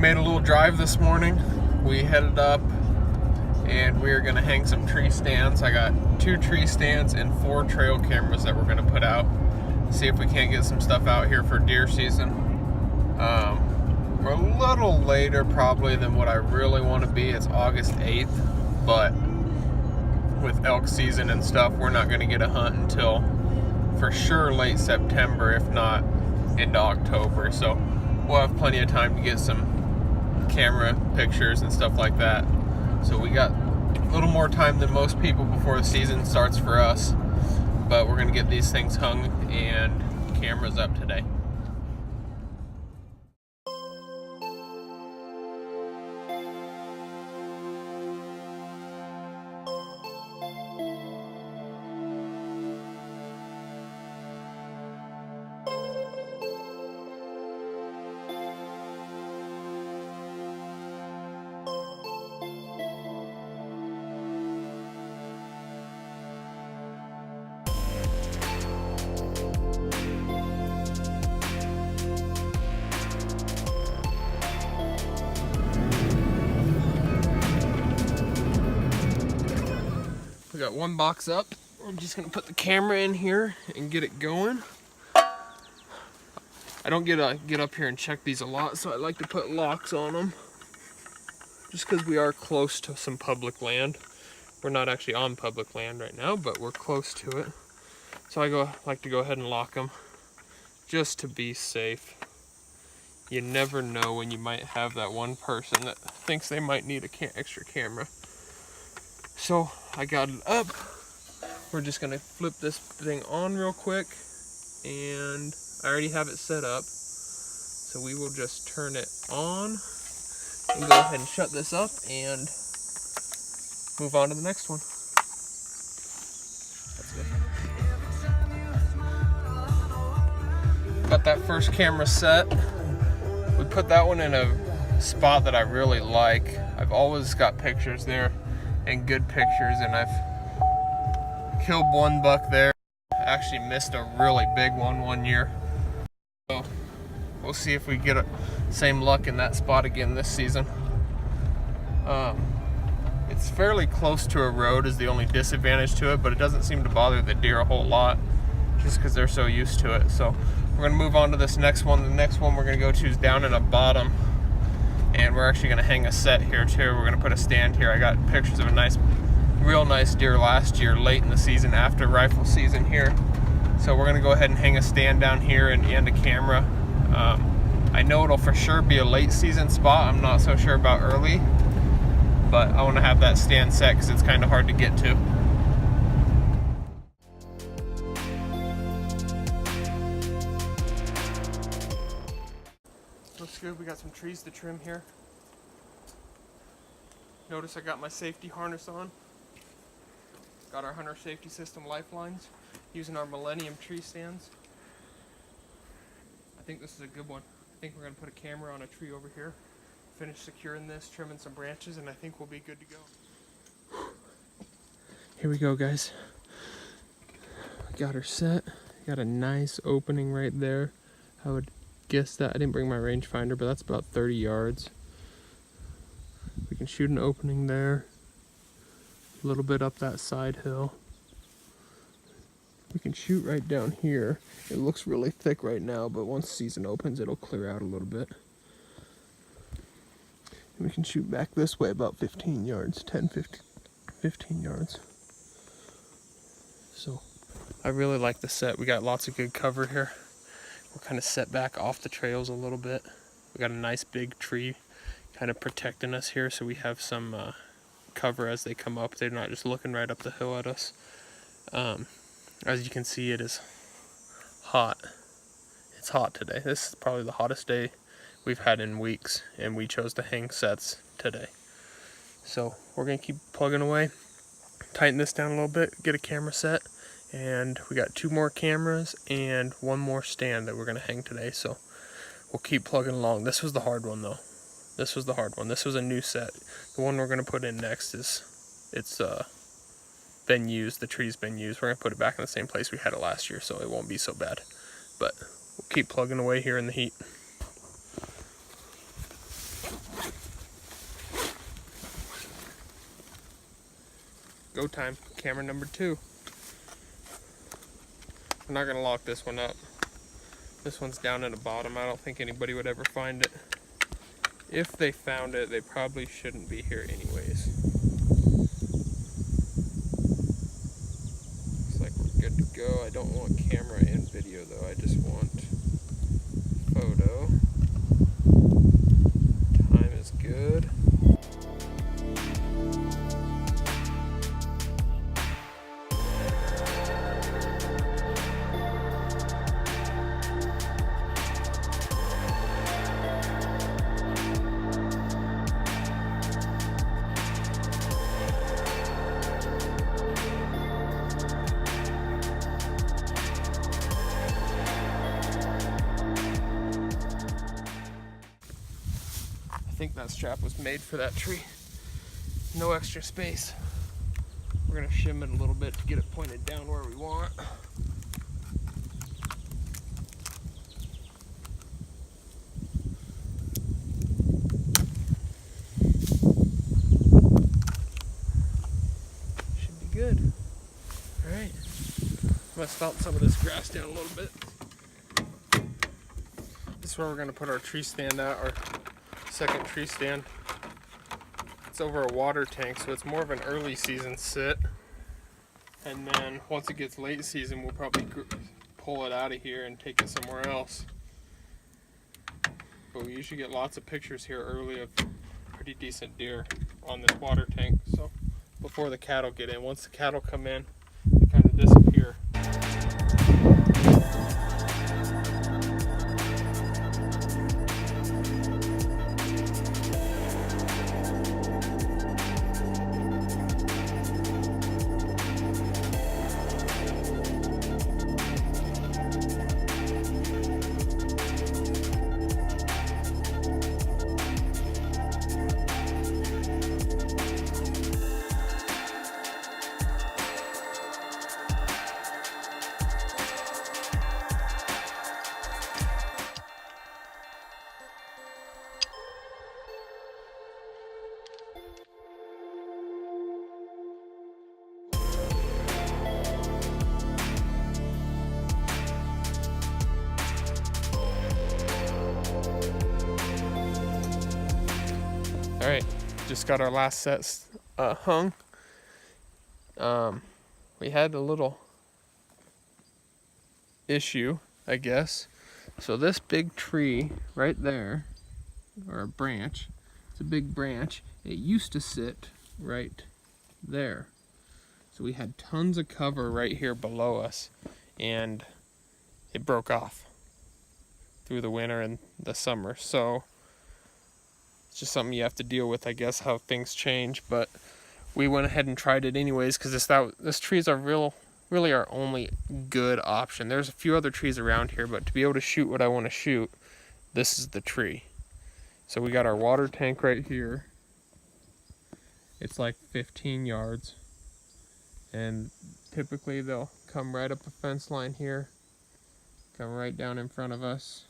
made a little drive this morning. We headed up and we are going to hang some tree stands. I got 2 tree stands and 4 trail cameras that we're going to put out. See if we can't get some stuff out here for deer season. We're a little later probably than what I really want to be. It's August 8th, but with elk season and stuff, we're not going to get a hunt until for sure late September, if not into October. So we'll have plenty of time to get some camera pictures and stuff like that. So we got a little more time than most people before the season starts for us, but we're gonna get these things hung and cameras up today. We got 1 box up. I'm just gonna put the camera in here and get it going. I don't get up here and check these a lot, so I like to put locks on them. Just because we are close to some public land. We're not actually on public land right now, but we're close to it. So I like to go ahead and lock them just to be safe. You never know when you might have that one person that thinks they might need an extra camera. So I got it up. We're just gonna flip this thing on real quick, and I already have it set up. So we will just turn it on and go ahead and shut this up and move on to the next one. That's good. Got that first camera set. We put that one in a spot that I really like. I've always got pictures there and good pictures, and I've killed 1 buck there. Actually missed a really big one year. So we'll see if we get the same luck in that spot again this season. It's fairly close to a road is the only disadvantage to it, but it doesn't seem to bother the deer a whole lot just because they're so used to it. So we're gonna move on to this next one. The next one we're gonna go to is down in a bottom, and we're actually gonna hang a set here too. We're gonna put a stand here. I got pictures of a real nice deer last year, late in the season after rifle season here. So we're gonna go ahead and hang a stand down here and a camera. I know it'll for sure be a late season spot. I'm not so sure about early, but I wanna have that stand set because it's kind of hard to get to. Looks good. We got some trees to trim here. Notice I got my safety harness on. Got our hunter safety system lifelines using our Millennium tree stands. I think this is a good one. I think we're gonna put a camera on a tree over here, finish securing this, trimming some branches, and I think we'll be good to go. Here we go, guys. I got her set. Got a nice opening right there. I would guess that I didn't bring my rangefinder, but that's about 30 yards. We can shoot an opening there, a little bit up that side hill. We can shoot right down here. It looks really thick right now, but once season opens, it'll clear out a little bit. And we can shoot back this way about 15 yards, 15 yards. So I really like the set. We got lots of good cover here. We're kind of set back off the trails a little bit. We got a nice big tree kind of protecting us here, so we have some cover as they come up. They're not just looking right up the hill at us. As you can see, it is hot. It's hot today. This is probably the hottest day we've had in weeks, and we chose to hang sets today. So we're gonna keep plugging away, tighten this down a little bit, get a camera set, and we got 2 more cameras and 1 more stand that we're gonna hang today. So we'll keep plugging along. This was the hard one though. This was the hard one. This was a new set. The one we're gonna put in next it's been used. The tree's been used. We're gonna put it back in the same place we had it last year, so it won't be so bad. But we'll keep plugging away here in the heat. Go time. Camera number 2. We're not gonna lock this one up. This one's down at the bottom. I don't think anybody would ever find it. If they found it, they probably shouldn't be here anyways. Looks like we're good to go. I don't want camera and video though. I just want photo. Time is good. I think that strap was made for that tree. No extra space. We're gonna shim it a little bit to get it pointed down where we want. Should be good. All right. I'm gonna stomp some of this grass down a little bit. This is where we're gonna put our tree stand at, our second tree stand. It's over a water tank, so it's more of an early season sit. And then once it gets late season, we'll probably pull it out of here and take it somewhere else. But we usually get lots of pictures here early of pretty decent deer on this water tank. So before the cattle get in, once the cattle come in, they kind of disappear. All right, just got our last set hung. We had a little issue, I guess. So this big tree right there, or a branch, it's a big branch. It used to sit right there. So we had tons of cover right here below us, and it broke off through the winter and the summer. So it's just something you have to deal with, I guess, how things change. But we went ahead and tried it anyways, because this tree is really our only good option. There's a few other trees around here, but to be able to shoot what I want to shoot, this is the tree. So we got our water tank right here. It's like 15 yards. And typically they'll come right up a fence line here, come right down in front of us,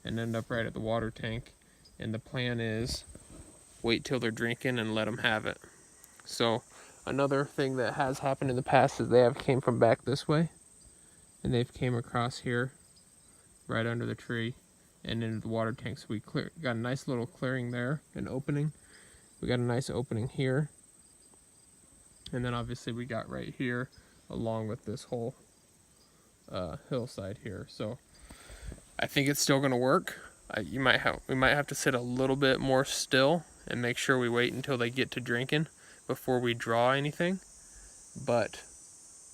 and end up right at the water tank. And the plan is wait till they're drinking and let them have it. So another thing that has happened in the past is they have came from back this way, and they've came across here right under the tree and into the water tank. So we got a nice little clearing there, an opening. We got a nice opening here, and then obviously we got right here along with this whole hillside here. So I think it's still going to work. We might have to sit a little bit more still and make sure we wait until they get to drinking before we draw anything. But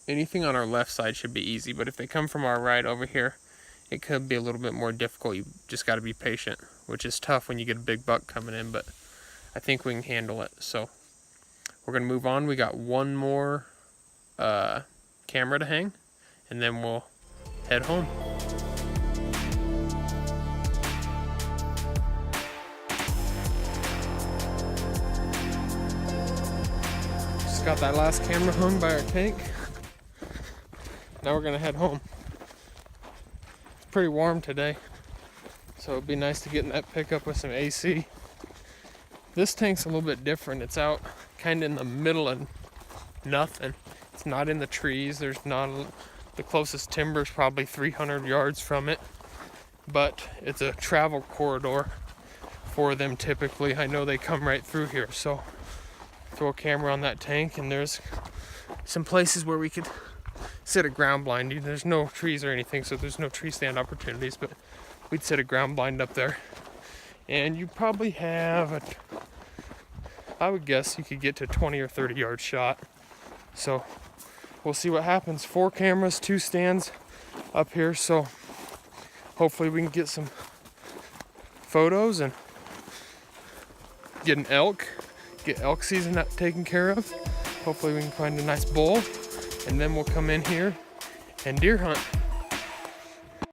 anything on our left side should be easy. But if they come from our right over here, it could be a little bit more difficult. You just got to be patient, which is tough when you get a big buck coming in. But I think we can handle it. So we're gonna move on. We got one more camera to hang, and then we'll head home. Got that last camera hung by our tank. Now we're gonna head home. It's pretty warm today, so it'd be nice to get in that pickup with some AC. This tank's a little bit different. It's out kind of in the middle of nothing. It's not in the trees. There's not the closest timber is probably 300 yards from it, but it's a travel corridor for them typically. I know they come right through here, so throw a camera on that tank, and there's some places where we could set a ground blind. There's no trees or anything, so there's no tree stand opportunities, but we'd set a ground blind up there, and you probably have I would guess you could get to 20 or 30 yard shot. So we'll see what happens. 4 cameras, 2 stands up here, so hopefully we can get some photos and get an elk, get elk season taken care of. Hopefully we can find a nice bull, and then we'll come in here and deer hunt.